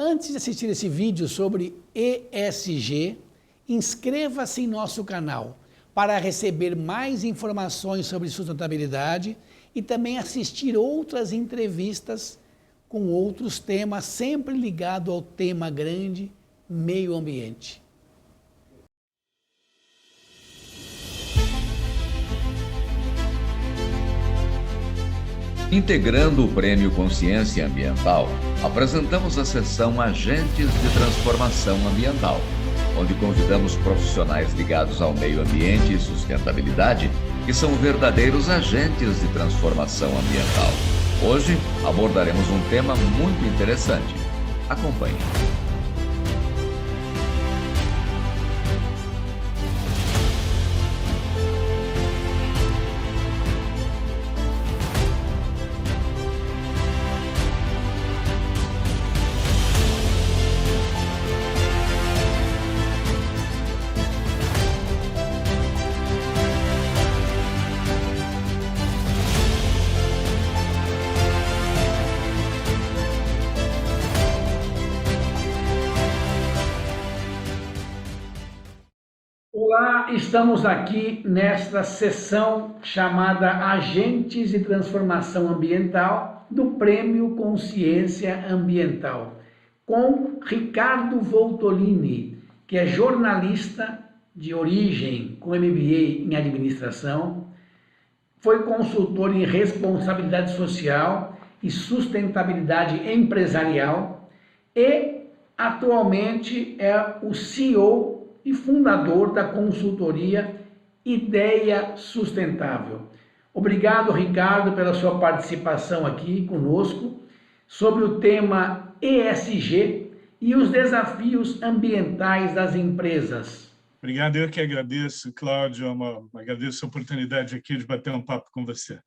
Antes de assistir esse vídeo sobre ESG, inscreva-se em nosso canal para receber mais informações sobre sustentabilidade e também assistir outras entrevistas com outros temas, sempre ligado ao tema grande, meio ambiente. Integrando o Prêmio Consciência Ambiental, apresentamos a sessão Agentes de Transformação Ambiental, onde convidamos profissionais ligados ao meio ambiente e sustentabilidade, que são verdadeiros agentes de transformação ambiental. Hoje abordaremos um tema muito interessante. Acompanhe. Olá, estamos aqui nesta sessão chamada Agentes de Transformação Ambiental do Prêmio Consciência Ambiental, com Ricardo Voltolini, que é jornalista de origem com MBA em administração, foi consultor em responsabilidade social e sustentabilidade empresarial e atualmente é o CEO e fundador da consultoria Ideia Sustentável. Obrigado, Ricardo, pela sua participação aqui conosco sobre o tema ESG e os desafios ambientais das empresas. Obrigado, eu que agradeço, Cláudio, agradeço a oportunidade aqui de bater um papo com você.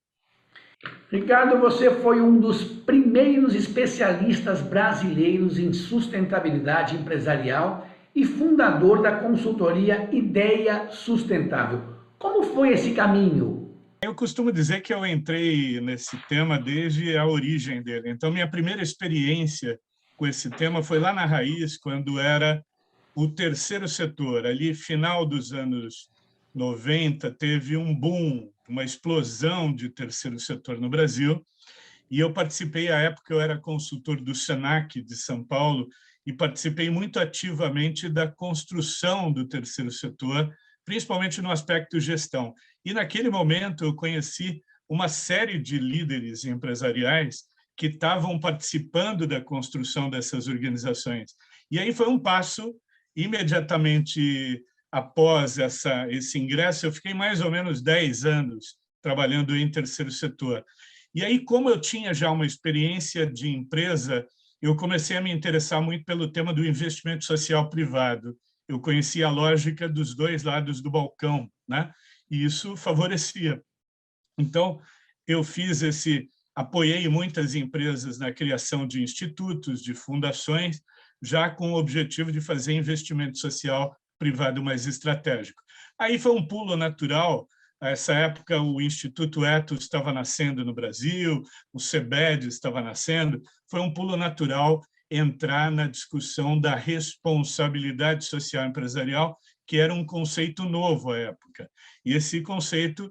Ricardo, você foi um dos primeiros especialistas brasileiros em sustentabilidade empresarial e fundador da consultoria Ideia Sustentável. Como foi esse caminho? Eu costumo dizer que eu entrei nesse tema desde a origem dele. Então, minha primeira experiência com esse tema foi lá na raiz, quando era o terceiro setor. Ali, final dos anos 90, teve um boom, uma explosão de terceiro setor no Brasil. E eu participei, à época, eu era consultor do Senac de São Paulo, e participei muito ativamente da construção do terceiro setor, principalmente no aspecto gestão. E, naquele momento, eu conheci uma série de líderes empresariais que estavam participando da construção dessas organizações. E aí foi um passo, imediatamente após esse ingresso, eu fiquei mais ou menos 10 anos trabalhando em terceiro setor. E aí, como eu tinha já uma experiência de empresa, eu comecei a me interessar muito pelo tema do investimento social privado. Eu conhecia a lógica dos dois lados do balcão, né? E isso favorecia. Então, eu apoiei muitas empresas na criação de institutos, de fundações, já com o objetivo de fazer investimento social privado mais estratégico. Aí foi um pulo natural. Nessa época, o Instituto Ethos estava nascendo no Brasil, o CEBED estava nascendo. Foi um pulo natural entrar na discussão da responsabilidade social empresarial, que era um conceito novo à época. E esse conceito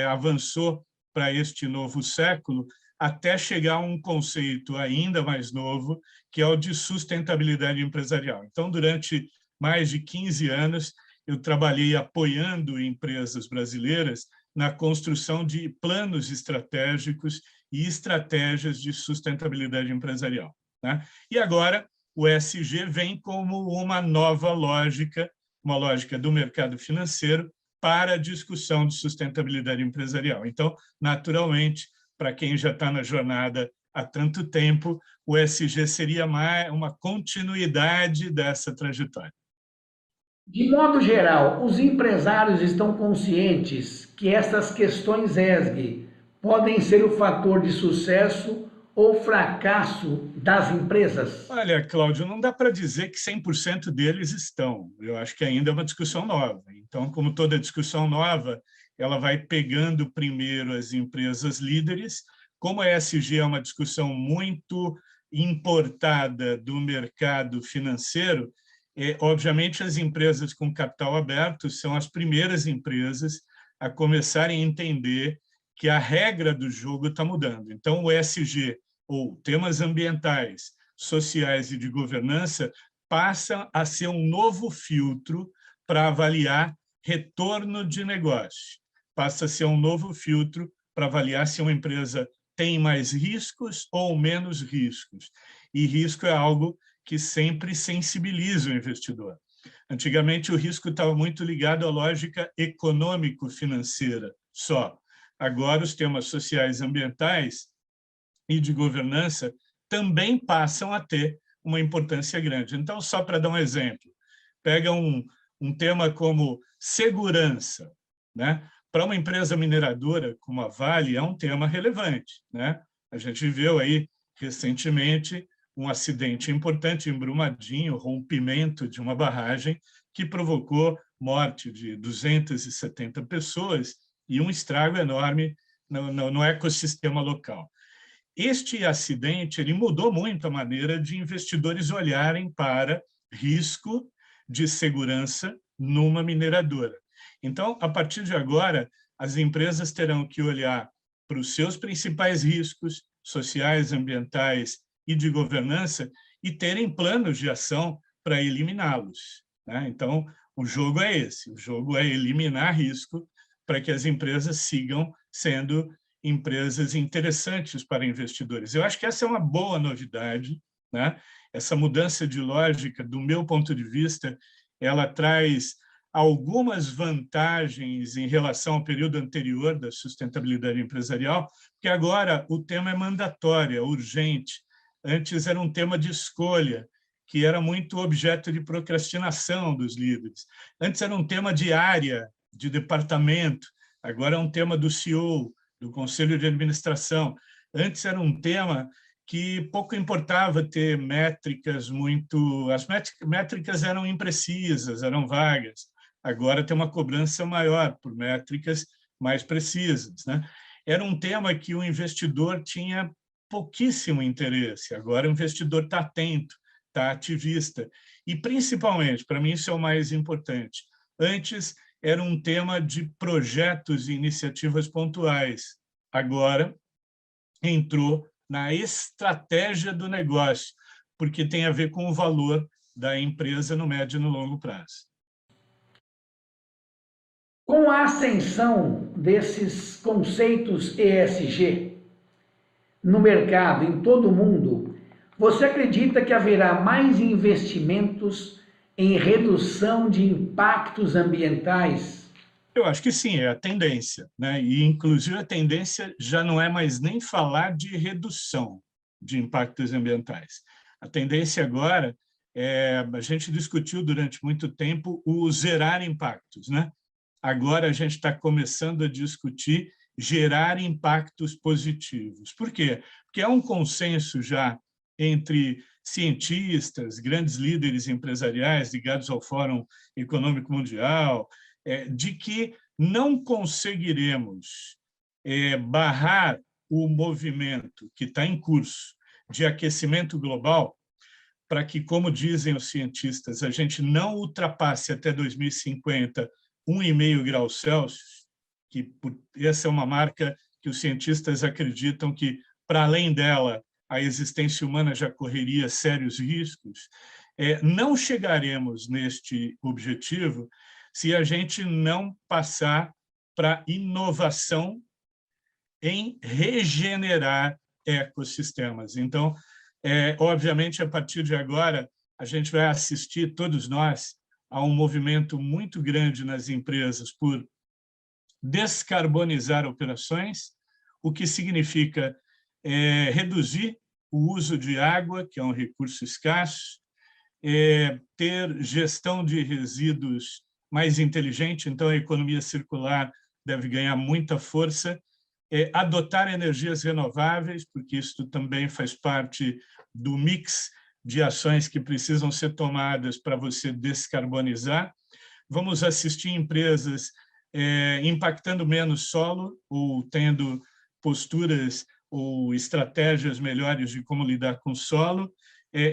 avançou para este novo século, até chegar a um conceito ainda mais novo, que é o de sustentabilidade empresarial. Então, durante mais de 15 anos, eu trabalhei apoiando empresas brasileiras na construção de planos estratégicos e estratégias de sustentabilidade empresarial, né? E agora o ESG vem como uma nova lógica, uma lógica do mercado financeiro para a discussão de sustentabilidade empresarial. Então, naturalmente, para quem já está na jornada há tanto tempo, o ESG seria uma continuidade dessa trajetória. De modo geral, os empresários estão conscientes que essas questões ESG podem ser o fator de sucesso ou fracasso das empresas? Olha, Cláudio, não dá para dizer que 100% deles estão. Eu acho que ainda é uma discussão nova. Então, como toda discussão nova, ela vai pegando primeiro as empresas líderes. Como a ESG é uma discussão muito importada do mercado financeiro, obviamente as empresas com capital aberto são as primeiras empresas a começarem a entender que a regra do jogo está mudando. Então, o ESG, ou temas ambientais, sociais e de governança, passa a ser um novo filtro para avaliar retorno de negócio. Passa a ser um novo filtro para avaliar se uma empresa tem mais riscos ou menos riscos. E risco é algo que sempre sensibiliza o investidor. Antigamente, o risco estava muito ligado à lógica econômico-financeira só. Agora, os temas sociais, ambientais e de governança também passam a ter uma importância grande. Então, só para dar um exemplo, pega um tema como segurança, né? Para uma empresa mineradora como a Vale, é um tema relevante, né? A gente viu aí recentemente um acidente importante em Brumadinho, rompimento de uma barragem que provocou morte de 270 pessoas e um estrago enorme no ecossistema local. Este acidente ele mudou muito a maneira de investidores olharem para risco de segurança numa mineradora. Então, a partir de agora, as empresas terão que olhar para os seus principais riscos sociais, ambientais e de governança e terem planos de ação para eliminá-los, né? Então, o jogo é esse, o jogo é eliminar risco para que as empresas sigam sendo empresas interessantes para investidores. Eu acho que essa é uma boa novidade, né? Essa mudança de lógica, do meu ponto de vista, ela traz algumas vantagens em relação ao período anterior da sustentabilidade empresarial, porque agora o tema é mandatório, é urgente. Antes era um tema de escolha, que era muito objeto de procrastinação dos líderes. Antes era um tema de área, de departamento, agora é um tema do CEO, do Conselho de Administração. Antes era um tema que pouco importava ter métricas muito... As métricas eram imprecisas, eram vagas. Agora tem uma cobrança maior por métricas mais precisas, né? Era um tema que o investidor tinha pouquíssimo interesse. Agora o investidor está atento, está ativista. E, principalmente, para mim isso é o mais importante, antes era um tema de projetos e iniciativas pontuais. Agora entrou na estratégia do negócio, porque tem a ver com o valor da empresa no médio e no longo prazo. Com a ascensão desses conceitos ESG no mercado, em todo o mundo, você acredita que haverá mais investimentos em redução de impactos ambientais? Eu acho que sim, é a tendência, né? E, inclusive, a tendência já não é mais nem falar de redução de impactos ambientais. A tendência agora a gente discutiu durante muito tempo o zerar impactos, né? Agora a gente está começando a discutir gerar impactos positivos. Por quê? Porque há um consenso já entre cientistas, grandes líderes empresariais ligados ao Fórum Econômico Mundial, de que não conseguiremos barrar o movimento que está em curso de aquecimento global para que, como dizem os cientistas, a gente não ultrapasse até 2050 1,5 graus Celsius, que essa é uma marca que os cientistas acreditam que, para além dela, a existência humana já correria sérios riscos. Não chegaremos neste objetivo se a gente não passar para inovação em regenerar ecossistemas. Então, obviamente, a partir de agora, a gente vai assistir, todos nós, a um movimento muito grande nas empresas por descarbonizar operações, o que significa reduzir o uso de água, que é um recurso escasso, ter gestão de resíduos mais inteligente, então a economia circular deve ganhar muita força, adotar energias renováveis, porque isso também faz parte do mix de ações que precisam ser tomadas para você descarbonizar. Vamos assistir impresas impactando menos solo ou tendo posturas ou estratégias melhores de como lidar com o solo,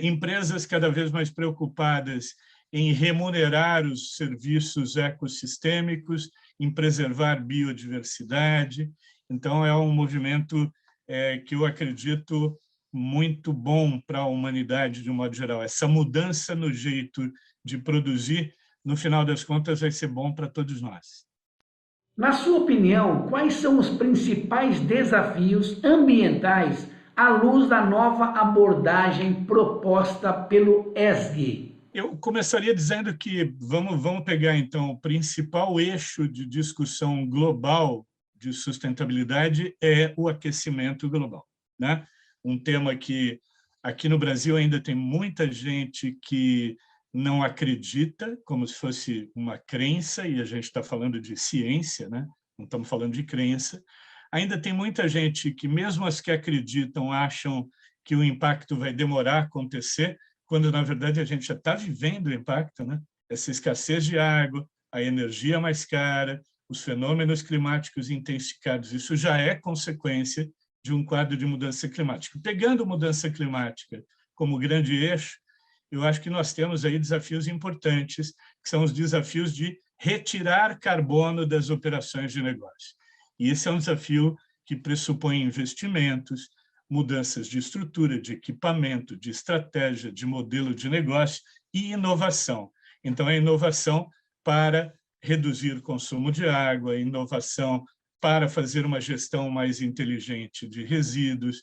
empresas cada vez mais preocupadas em remunerar os serviços ecossistêmicos, em preservar biodiversidade. Então, é um movimento que eu acredito muito bom para a humanidade, de um modo geral. Essa mudança no jeito de produzir, no final das contas, vai ser bom para todos nós. Na sua opinião, quais são os principais desafios ambientais à luz da nova abordagem proposta pelo ESG? Eu começaria dizendo que vamos pegar, então, o principal eixo de discussão global de sustentabilidade é o aquecimento global, né? Um tema que aqui no Brasil ainda tem muita gente que não acredita, como se fosse uma crença, e a gente está falando de ciência, né? Não estamos falando de crença. Ainda tem muita gente que, mesmo as que acreditam, acham que o impacto vai demorar a acontecer, quando, na verdade, a gente já está vivendo o impacto, né? Essa escassez de água, a energia mais cara, os fenômenos climáticos intensificados, isso já é consequência de um quadro de mudança climática. Pegando mudança climática como grande eixo, eu acho que nós temos aí desafios importantes, que são os desafios de retirar carbono das operações de negócio. E esse é um desafio que pressupõe investimentos, mudanças de estrutura, de equipamento, de estratégia, de modelo de negócio e inovação. Então, é inovação para reduzir o consumo de água, inovação para fazer uma gestão mais inteligente de resíduos,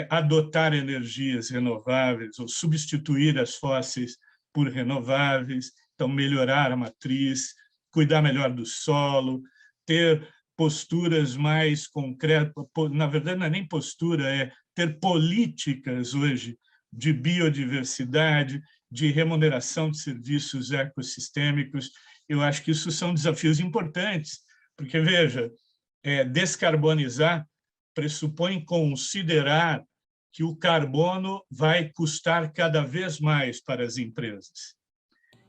adotar energias renováveis ou substituir as fósseis por renováveis, então melhorar a matriz, cuidar melhor do solo, ter posturas mais concretas, na verdade não é nem postura, é ter políticas hoje de biodiversidade, de remuneração de serviços ecossistêmicos. Eu acho que isso são desafios importantes, porque, veja, descarbonizar pressupõe considerar que o carbono vai custar cada vez mais para as empresas.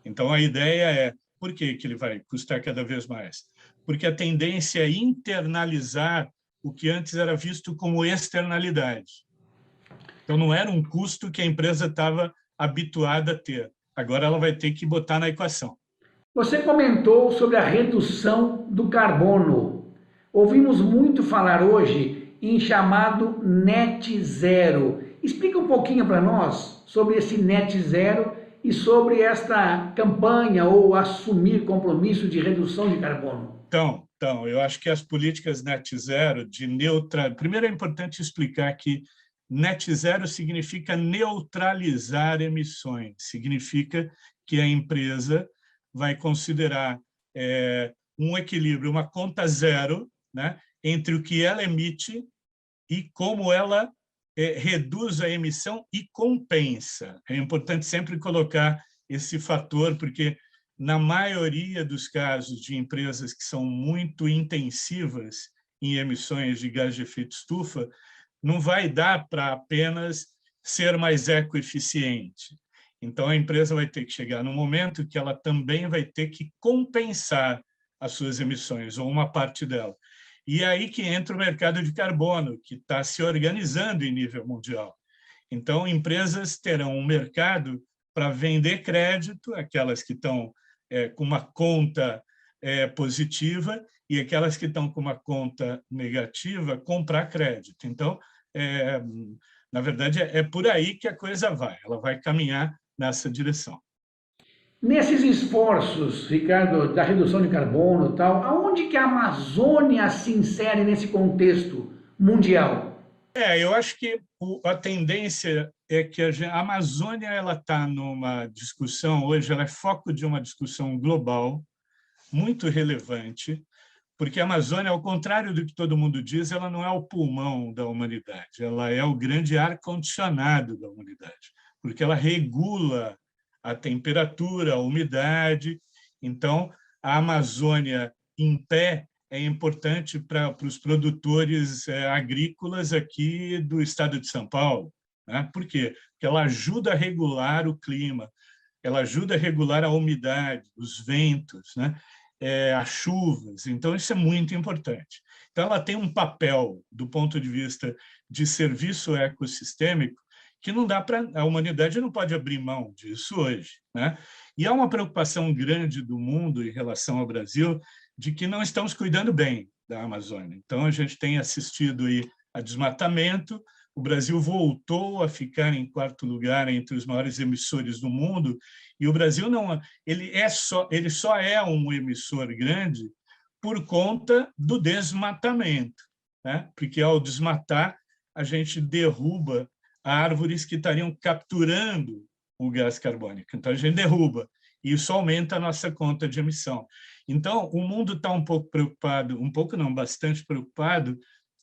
Então, a ideia é, por que ele vai custar cada vez mais? Porque a tendência é internalizar o que antes era visto como externalidade. Então, não era um custo que a empresa estava habituada a ter. Agora, ela vai ter que botar na equação. Você comentou sobre a redução do carbono. Ouvimos muito falar hoje em chamado net zero. Explica um pouquinho para nós sobre esse net zero e sobre esta campanha ou assumir compromisso de redução de carbono. Então, eu acho que as políticas net zero de neutral. Primeiro é importante explicar que net zero significa neutralizar emissões, significa que a empresa vai considerar um equilíbrio, uma conta zero, né, entre o que ela emite e como ela reduz a emissão e compensa. É importante sempre colocar esse fator, porque na maioria dos casos de empresas que são muito intensivas em emissões de gás de efeito estufa, não vai dar para apenas ser mais ecoeficiente. Então, a empresa vai ter que chegar num momento que ela também vai ter que compensar as suas emissões, ou uma parte dela. E é aí que entra o mercado de carbono, que está se organizando em nível mundial. Então, empresas terão um mercado para vender crédito, aquelas que estão com uma conta positiva, e aquelas que estão com uma conta negativa, comprar crédito. Então, na verdade, é por aí que a coisa vai. Ela vai caminhar nessa direção. Nesses esforços, Ricardo, da redução de carbono e tal, aonde que a Amazônia se insere nesse contexto mundial? Eu acho que a tendência é que a Amazônia está numa discussão, hoje ela é foco de uma discussão global, muito relevante, porque a Amazônia, ao contrário do que todo mundo diz, ela não é o pulmão da humanidade, ela é o grande ar-condicionado da humanidade, porque ela regula a temperatura, a umidade. Então, a Amazônia em pé é importante para os produtores agrícolas aqui do estado de São Paulo. Né? Por quê? Porque ela ajuda a regular o clima, ela ajuda a regular a umidade, os ventos, né? As chuvas. Então, isso é muito importante. Então, ela tem um papel, do ponto de vista de serviço ecossistêmico, que não dá para... A humanidade não pode abrir mão disso hoje, né? E há uma preocupação grande do mundo em relação ao Brasil de que não estamos cuidando bem da Amazônia. Então, a gente tem assistido aí a desmatamento. O Brasil voltou a ficar em quarto lugar entre os maiores emissores do mundo, e o Brasil não... ele só é um emissor grande por conta do desmatamento, né? Porque, ao desmatar, a gente derruba árvores que estariam capturando o gás carbônico. Então, a gente derruba, e isso aumenta a nossa conta de emissão. Então, o mundo está um pouco preocupado, um pouco não, bastante preocupado,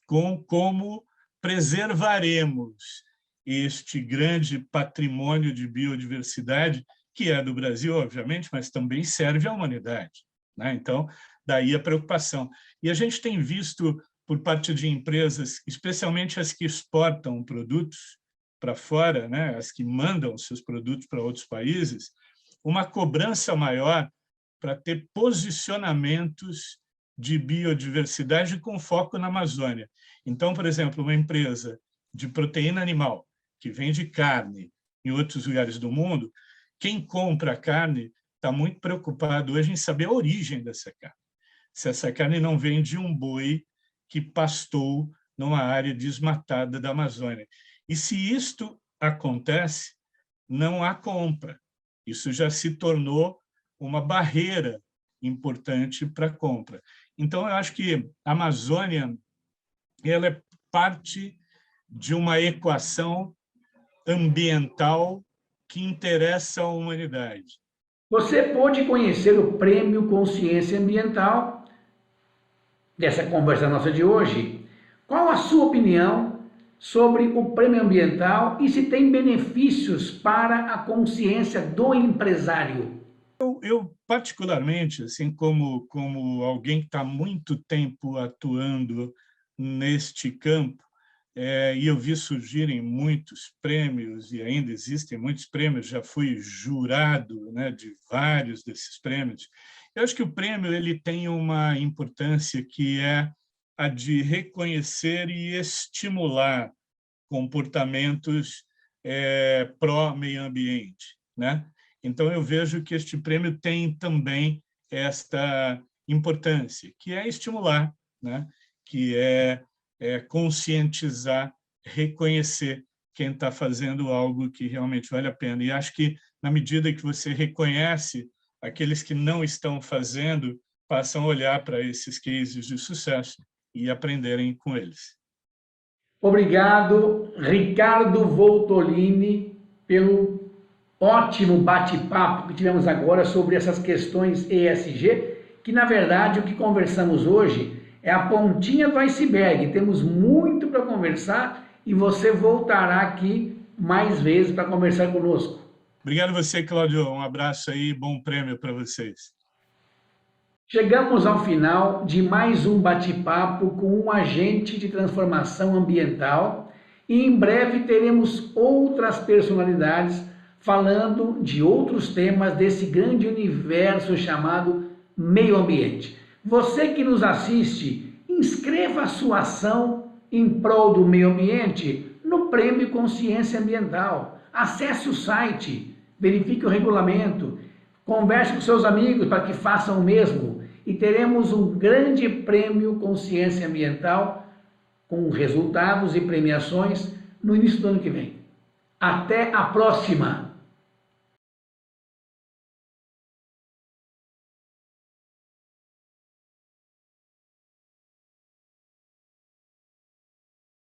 com como preservaremos este grande patrimônio de biodiversidade, que é do Brasil, obviamente, mas também serve à humanidade, né? Então, daí a preocupação. E a gente tem visto, por parte de empresas, especialmente as que exportam produtos para fora, né, as que mandam seus produtos para outros países, uma cobrança maior para ter posicionamentos de biodiversidade com foco na Amazônia. Então, por exemplo, uma empresa de proteína animal que vende carne em outros lugares do mundo, quem compra a carne está muito preocupado hoje em saber a origem dessa carne. Se essa carne não vem de um boi que pastou numa área desmatada da Amazônia. E se isto acontece, não há compra. Isso já se tornou uma barreira importante para a compra. Então, eu acho que a Amazônia ela é parte de uma equação ambiental que interessa à humanidade. Você pôde conhecer o Prêmio Consciência Ambiental dessa conversa nossa de hoje. Qual a sua opinião sobre o prêmio ambiental e se tem benefícios para a consciência do empresário? Eu particularmente, assim como alguém que está há muito tempo atuando neste campo, e eu vi surgirem muitos prêmios, e ainda existem muitos prêmios, já fui jurado, né, de vários desses prêmios. Eu acho que o prêmio ele tem uma importância que é a de reconhecer e estimular comportamentos pró-meio ambiente, né? Então, eu vejo que este prêmio tem também esta importância, que é estimular, né? Que é conscientizar, reconhecer quem está fazendo algo que realmente vale a pena. E acho que, na medida que você reconhece aqueles que não estão fazendo, passam a olhar para esses cases de sucesso e aprenderem com eles. Obrigado, Ricardo Voltolini, pelo ótimo bate-papo que tivemos agora sobre essas questões ESG, que, na verdade, o que conversamos hoje é a pontinha do iceberg. Temos muito para conversar e você voltará aqui mais vezes para conversar conosco. Obrigado a você, Cláudio. Um abraço aí, bom prêmio para vocês. Chegamos ao final de mais um bate-papo com um agente de transformação ambiental e em breve teremos outras personalidades falando de outros temas desse grande universo chamado meio ambiente. Você que nos assiste, inscreva a sua ação em prol do meio ambiente no Prêmio Consciência Ambiental. Acesse o site, verifique o regulamento, converse com seus amigos para que façam o mesmo e teremos um grande Prêmio Consciência Ambiental com resultados e premiações no início do ano que vem. Até a próxima!